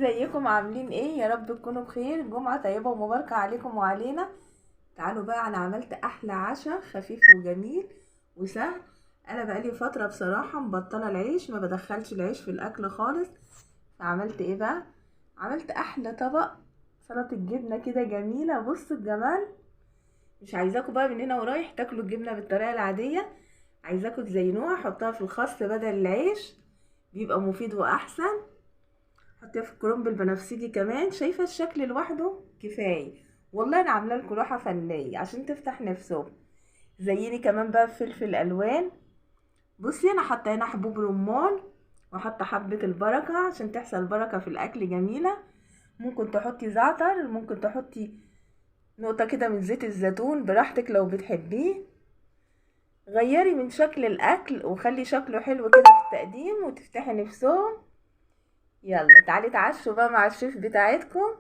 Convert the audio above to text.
ازيكم عاملين ايه؟ يا رب تكونوا بخير. جمعة طيبة ومباركة عليكم وعلينا. تعالوا بقى، انا عملت احلى عشاء خفيف وجميل وسهل. انا بقالي فترة بصراحة مبطلة العيش، ما بدخلش العيش في الاكل خالص. فعملت ايه بقى؟ عملت احلى طبق سلطة جبنة كده جميلة. بصوا الجمال. مش عايزاكم بقى من هنا ورايح تاكلوا الجبنة بالطريقة العادية، عايزاكم تزينوها. حطها في الخس بدل العيش، بيبقى مفيد واحسن. حطيها في الكرنب البنفسجي كمان. شايفه الشكل لوحده كفايه. والله انا عامله لكم لوحه فنيه عشان تفتح نفسهم. زيني كمان بقى بفلفل الوان. بصي انا حاطه هنا حبوب رمان، وحاطه حبه البركه عشان تحصل بركه في الاكل جميله. ممكن تحطي زعتر، ممكن تحطي نقطه كده من زيت الزيتون براحتك لو بتحبيه. غيري من شكل الاكل وخلي شكله حلو كده في التقديم وتفتحي نفسهم. يلا تعالي تعشوا بقى مع الشيف بتاعتكم.